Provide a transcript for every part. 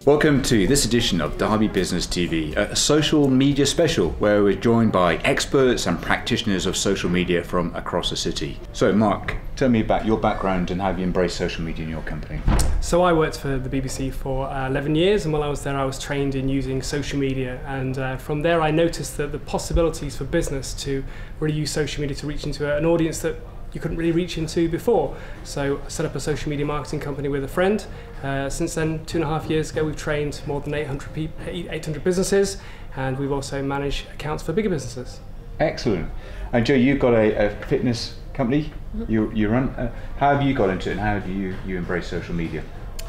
Welcome to this edition of Derby Business TV, a social media special where we're joined by experts and practitioners of social media from across the city. So Mark, tell me about your background and how you embraced social media in your company. So I worked for the BBC for 11 years, and while I was there I was trained in using social media, and from there I noticed that the possibilities for business to really use social media to reach into an audience that you couldn't really reach into before. So I set up a social media marketing company with a friend. Since then, 2.5 years ago, we've trained more than 800 businesses, and we've also managed accounts for bigger businesses. Excellent. And Joe, you've got a fitness company you run. How have you got into it, and how do you embrace social media?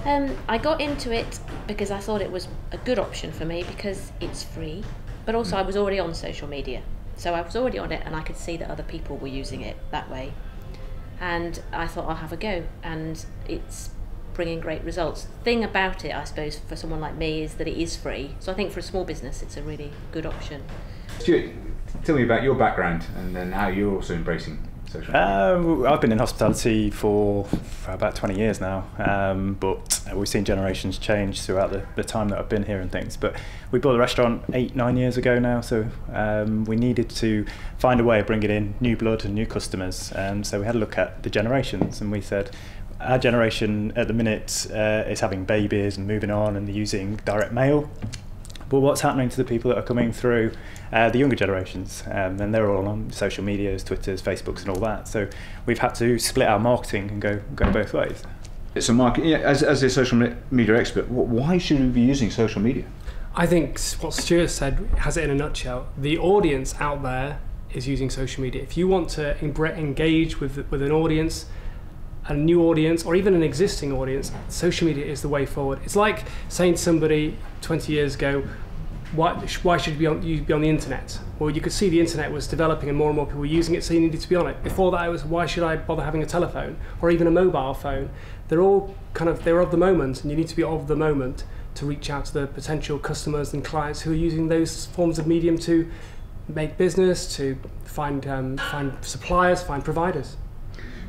I got into it because I thought it was a good option for me because it's free, but also I was already on social media. So I was already on it and I could see that other people were using it that way. And I thought I'll have a go, and it's bringing great results. The thing about it, I suppose, for someone like me is that it is free. So I think for a small business, it's a really good option. Stuart, tell me about your background and then how you're also embracing social media. I've been in hospitality for about 20 years now, but we've seen generations change throughout the time that I've been here and things. But we bought the restaurant 8-9 years ago now, so we needed to find a way of bringing in new blood and new customers. So we had a look at the generations, and we said, our generation at the minute is having babies and moving on and using direct mail. But what's happening to the people that are coming through the younger generations? And they're all on social medias, Twitters, Facebooks and all that. So we've had to split our marketing and go both ways. So Mark, as a social media expert, why should we be using social media? I think what Stuart said has it in a nutshell. The audience out there is using social media. If you want to engage with an audience, a new audience, or even an existing audience, social media is the way forward. It's like saying to somebody 20 years ago, why should you be on the internet? Well, you could see the internet was developing and more people were using it, so you needed to be on it. Before that, it was, why should I bother having a telephone or even a mobile phone? They're all they're of the moment, and you need to be of the moment to reach out to the potential customers and clients who are using those forms of medium to make business, to find suppliers, find providers.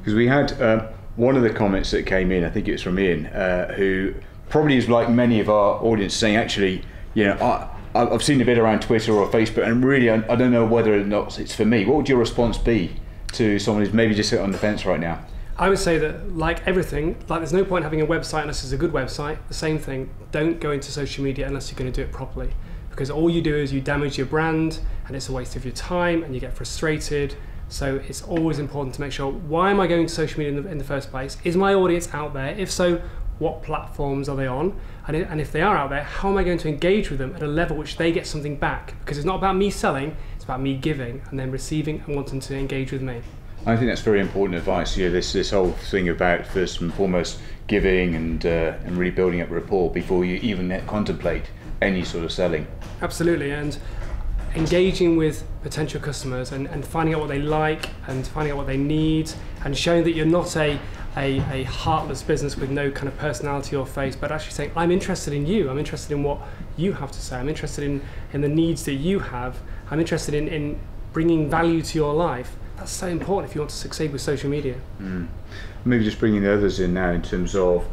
Because we had one of the comments that came in, I think it was from Ian, who probably is like many of our audience, saying, actually, I've seen a bit around Twitter or Facebook, and really I don't know whether or not it's for me. What would your response be to someone who's maybe just on the fence right now? I would say that, like everything, there's no point having a website unless it's a good website. The same thing, don't go into social media unless you're going to do it properly, because all you do is you damage your brand, and it's a waste of your time, and you get frustrated. So it's always important to make sure, why am I going to social media in the first place? Is my audience out there? If so, what platforms are they on? And if they are out there, how am I going to engage with them at a level which they get something back? Because it's not about me selling, it's about me giving and then receiving and wanting to engage with me. I think that's very important advice. This whole thing about first and foremost giving and really building up rapport before you even contemplate any sort of selling. Absolutely, and engaging with potential customers and finding out what they like and finding out what they need, and showing that you're not a heartless business with no kind of personality or face, but actually saying, I'm interested in you, I'm interested in what you have to say, I'm interested in the needs that you have, I'm interested in bringing value to your life. That's so important if you want to succeed with social media. Maybe just bringing the others in now in terms of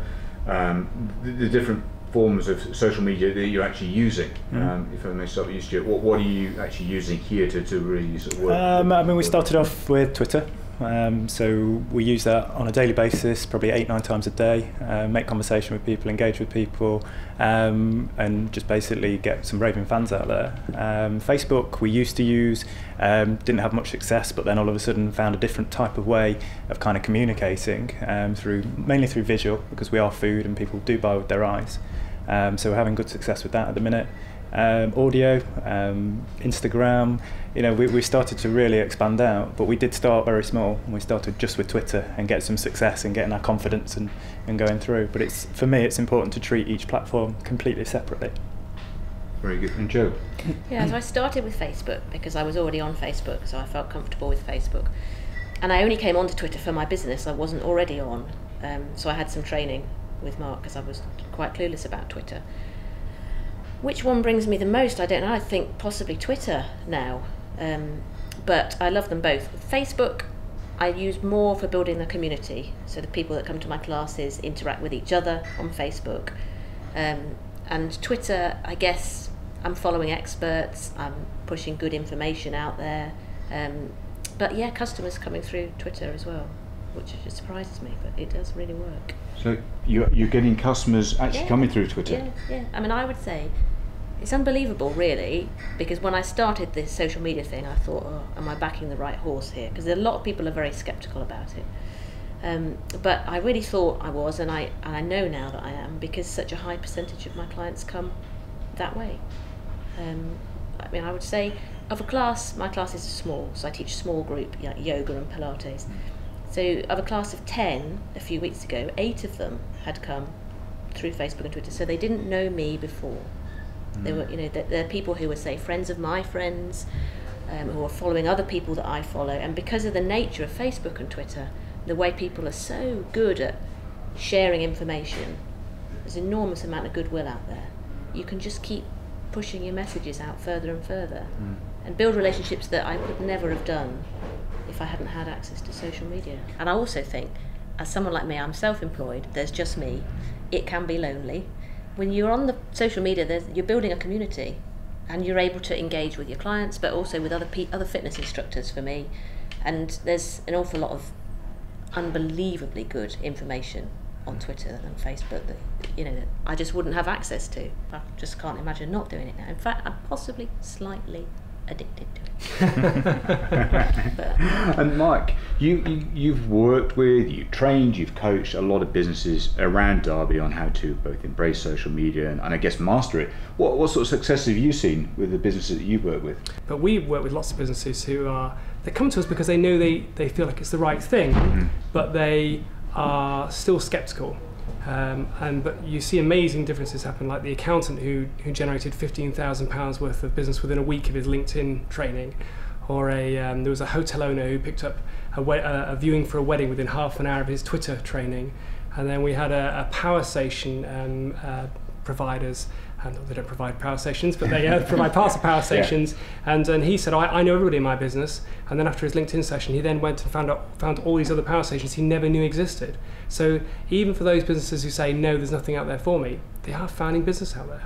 the different forms of social media that you're actually using. If I may start with you, Stuart, what are you actually using here to really sort of work? We started off with Twitter. So we use that on a daily basis, probably 8-9 times a day, make conversation with people, engage with people, and just basically get some raving fans out there. Facebook we used to use, didn't have much success, but then all of a sudden found a different type of way of kind of communicating, mainly through visual, because we are food and people do buy with their eyes. So we're having good success with that at the minute. Audio, Instagram, we started to really expand out, but we did start very small, and we started just with Twitter and get some success and getting our confidence and going through. But for me it's important to treat each platform completely separately. Very good. And Joe? Yeah, so I started with Facebook because I was already on Facebook, so I felt comfortable with Facebook. And I only came onto Twitter for my business, I wasn't already on, so I had some training with Mark because I was quite clueless about Twitter. Which one brings me the most? I don't know. I think possibly Twitter now, but I love them both. Facebook, I use more for building the community, so the people that come to my classes interact with each other on Facebook. And Twitter, I guess, I'm following experts, I'm pushing good information out there. But yeah, customers coming through Twitter as well, which just surprises me, but it does really work. So you're getting customers actually coming through Twitter? Yeah. I mean, I would say it's unbelievable, really, because when I started this social media thing, I thought, oh, am I backing the right horse here? Because a lot of people are very sceptical about it. But I really thought I was, and I know now that I am, because such a high percentage of my clients come that way. I mean, I would say of a class, my classes are small, so I teach small group, like yoga and Pilates. So of a class of 10 a few weeks ago, 8 of them had come through Facebook and Twitter, so they didn't know me before. They were, they're people who were, say, friends of my friends, who are following other people that I follow, and because of the nature of Facebook and Twitter, the way people are so good at sharing information, there's an enormous amount of goodwill out there. You can just keep pushing your messages out further and further, and build relationships that I would never have done if I hadn't had access to social media. And I also think, as someone like me, I'm self-employed, there's just me, it can be lonely. When you're on the social media, you're building a community, and you're able to engage with your clients, but also with other fitness instructors for me. And there's an awful lot of unbelievably good information on Twitter and Facebook that I just wouldn't have access to. I just can't imagine not doing it now. In fact, I'm possibly slightly addicted to it. And Mike, you've worked with, you've trained, you've coached a lot of businesses around Derby on how to both embrace social media and I guess master it. What sort of success have you seen with the businesses that you've worked with? But we've worked with lots of businesses they come to us because they know they feel like it's the right thing, but they are still sceptical. But you see amazing differences happen, like the accountant who generated £15,000 worth of business within a week of his LinkedIn training, or there was a hotel owner who picked up a viewing for a wedding within half an hour of his Twitter training. And then we had a power station providers. They don't provide power stations, but they provide parts of power stations. And he said, I know everybody in my business. And then after his LinkedIn session, he then went and found all these other power stations he never knew existed. So even for those businesses who say, no, there's nothing out there for me, they are finding business out there.